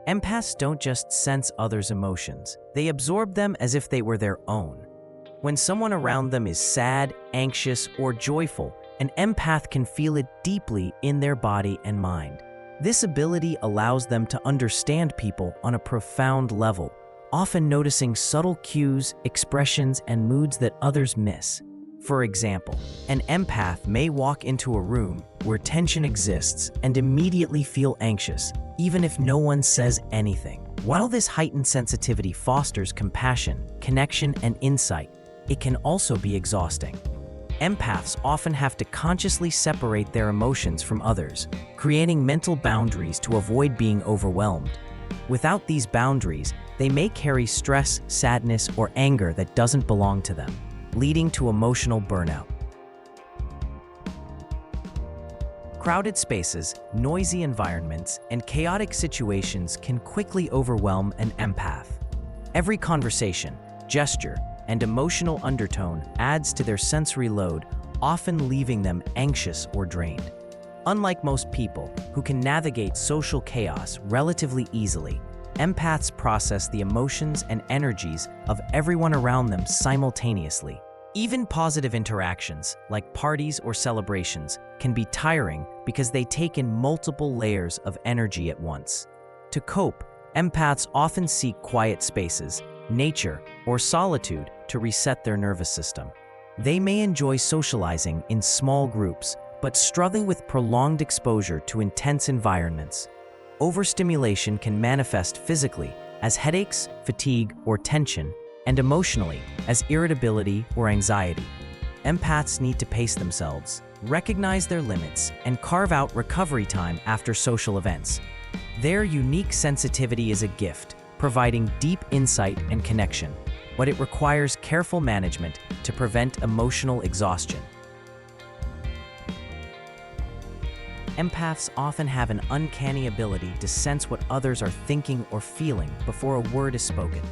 Empaths don't just sense others' emotions, they absorb them as if they were their own. When someone around them is sad, anxious, or joyful, an empath can feel it deeply in their body and mind. This ability allows them to understand people on a profound level, often noticing subtle cues, expressions, and moods that others miss. For example, an empath may walk into a room where tension exists and immediately feel anxious, even if no one says anything. While this heightened sensitivity fosters compassion, connection, and insight, it can also be exhausting. Empaths often have to consciously separate their emotions from others, creating mental boundaries to avoid being overwhelmed. Without these boundaries, they may carry stress, sadness, or anger that doesn't belong to them, leading to emotional burnout. Crowded spaces, noisy environments, and chaotic situations can quickly overwhelm an empath. Every conversation, gesture, and emotional undertone adds to their sensory load, often leaving them anxious or drained. Unlike most people, who can navigate social chaos relatively easily, empaths process the emotions and energies of everyone around them simultaneously. Even positive interactions, like parties or celebrations, can be tiring because they take in multiple layers of energy at once. To cope, empaths often seek quiet spaces, nature, or solitude to reset their nervous system. They may enjoy socializing in small groups, but struggling with prolonged exposure to intense environments. Overstimulation can manifest physically as headaches, fatigue, or tension, and emotionally as irritability or anxiety. Empaths need to pace themselves, recognize their limits, and carve out recovery time after social events. Their unique sensitivity is a gift, providing deep insight and connection, but it requires careful management to prevent emotional exhaustion. Empaths often have an uncanny ability to sense what others are thinking or feeling before a word is spoken.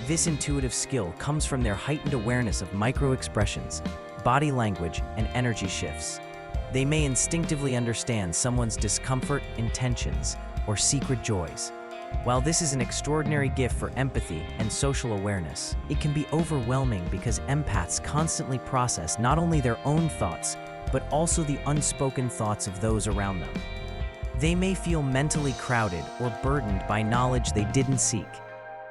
This intuitive skill comes from their heightened awareness of micro-expressions, body language, and energy shifts. They may instinctively understand someone's discomfort, intentions, or secret joys. While this is an extraordinary gift for empathy and social awareness, it can be overwhelming because empaths constantly process not only their own thoughts, but also the unspoken thoughts of those around them. They may feel mentally crowded or burdened by knowledge they didn't seek.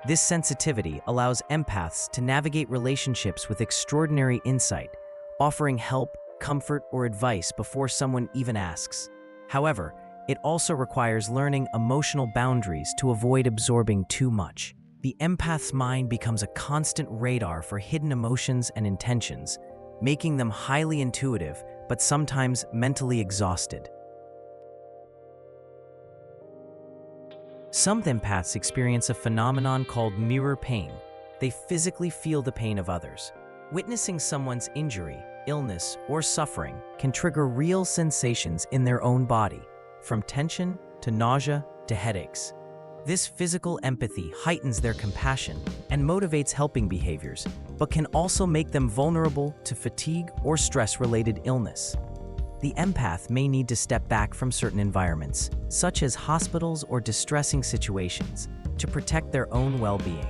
This sensitivity allows empaths to navigate relationships with extraordinary insight, offering help, comfort, or advice before someone even asks. However, it also requires learning emotional boundaries to avoid absorbing too much. The empath's mind becomes a constant radar for hidden emotions and intentions, making them highly intuitive, but sometimes mentally exhausted. Some empaths experience a phenomenon called mirror pain. They physically feel the pain of others. Witnessing someone's injury, illness, or suffering can trigger real sensations in their own body, from tension to nausea to headaches. This physical empathy heightens their compassion and motivates helping behaviors, but can also make them vulnerable to fatigue or stress-related illness. The empath may need to step back from certain environments, such as hospitals or distressing situations, to protect their own well-being.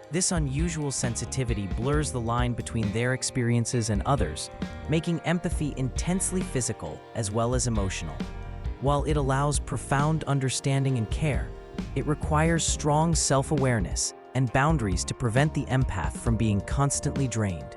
This unusual sensitivity blurs the line between their experiences and others, making empathy intensely physical as well as emotional. While it allows profound understanding and care, it requires strong self-awareness and boundaries to prevent the empath from being constantly drained.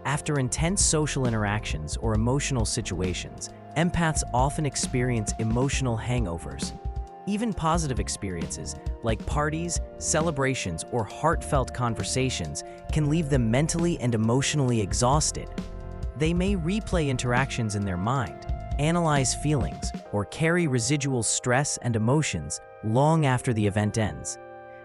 After intense social interactions or emotional situations, empaths often experience emotional hangovers. Even positive experiences, like parties, celebrations, or heartfelt conversations, can leave them mentally and emotionally exhausted. They may replay interactions in their mind, analyze feelings, or carry residual stress and emotions long after the event ends.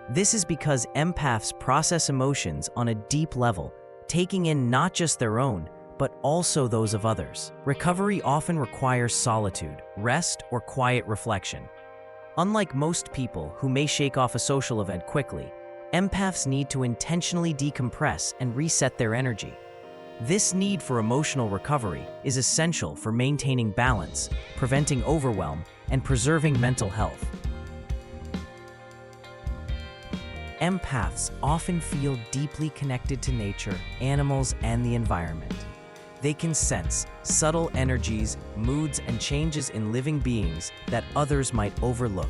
This is because empaths process emotions on a deep level, taking in not just their own, but also those of others. Recovery often requires solitude, rest, or quiet reflection. Unlike most people who may shake off a social event quickly, empaths need to intentionally decompress and reset their energy. This need for emotional recovery is essential for maintaining balance, preventing overwhelm, and preserving mental health. Empaths often feel deeply connected to nature, animals, and the environment. They can sense subtle energies, moods, and changes in living beings that others might overlook.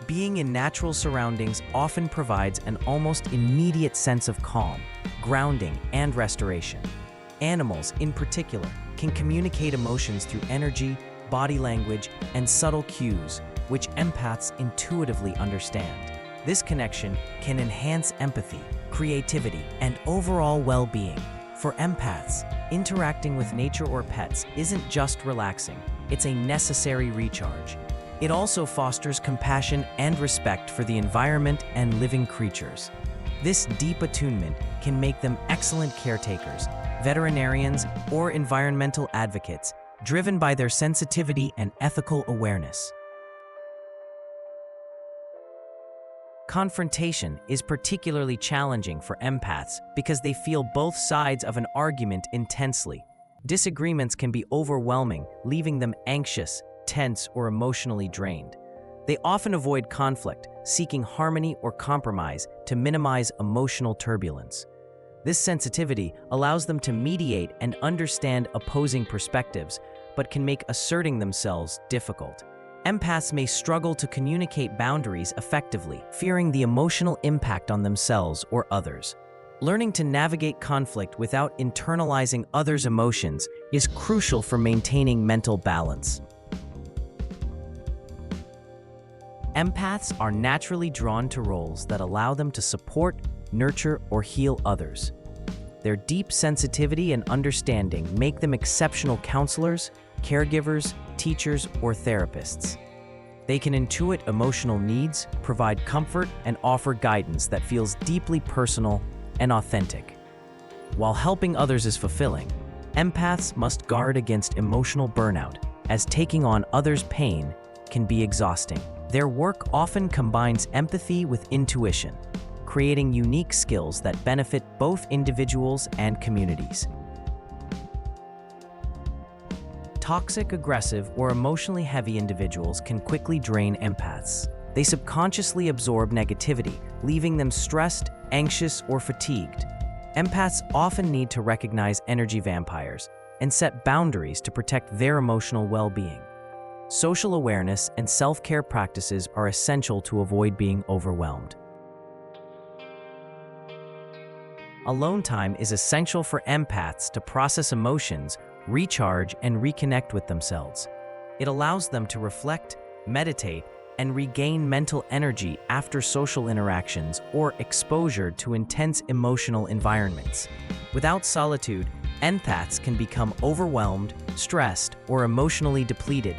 Being in natural surroundings often provides an almost immediate sense of calm, grounding, and restoration. Animals, in particular, can communicate emotions through energy, body language, and subtle cues, which empaths intuitively understand. This connection can enhance empathy, creativity, and overall well-being. For empaths, interacting with nature or pets isn't just relaxing, it's a necessary recharge. It also fosters compassion and respect for the environment and living creatures. This deep attunement can make them excellent caretakers, veterinarians, or environmental advocates, driven by their sensitivity and ethical awareness. Confrontation is particularly challenging for empaths because they feel both sides of an argument intensely. Disagreements can be overwhelming, leaving them anxious, tense, or emotionally drained. They often avoid conflict, seeking harmony or compromise to minimize emotional turbulence. This sensitivity allows them to mediate and understand opposing perspectives, but can make asserting themselves difficult. Empaths may struggle to communicate boundaries effectively, fearing the emotional impact on themselves or others. Learning to navigate conflict without internalizing others' emotions is crucial for maintaining mental balance. Empaths are naturally drawn to roles that allow them to support, nurture, or heal others. Their deep sensitivity and understanding make them exceptional counselors, caregivers, teachers, or therapists. They can intuit emotional needs, provide comfort, and offer guidance that feels deeply personal and authentic. While helping others is fulfilling, empaths must guard against emotional burnout, as taking on others' pain can be exhausting. Their work often combines empathy with intuition, creating unique skills that benefit both individuals and communities. Toxic, aggressive, or emotionally heavy individuals can quickly drain empaths. They subconsciously absorb negativity, leaving them stressed, anxious, or fatigued. Empaths often need to recognize energy vampires and set boundaries to protect their emotional well-being. Social awareness and self-care practices are essential to avoid being overwhelmed. Alone time is essential for empaths to process emotions, recharge, and reconnect with themselves. It allows them to reflect, meditate, and regain mental energy after social interactions or exposure to intense emotional environments. Without solitude, empaths can become overwhelmed, stressed, or emotionally depleted,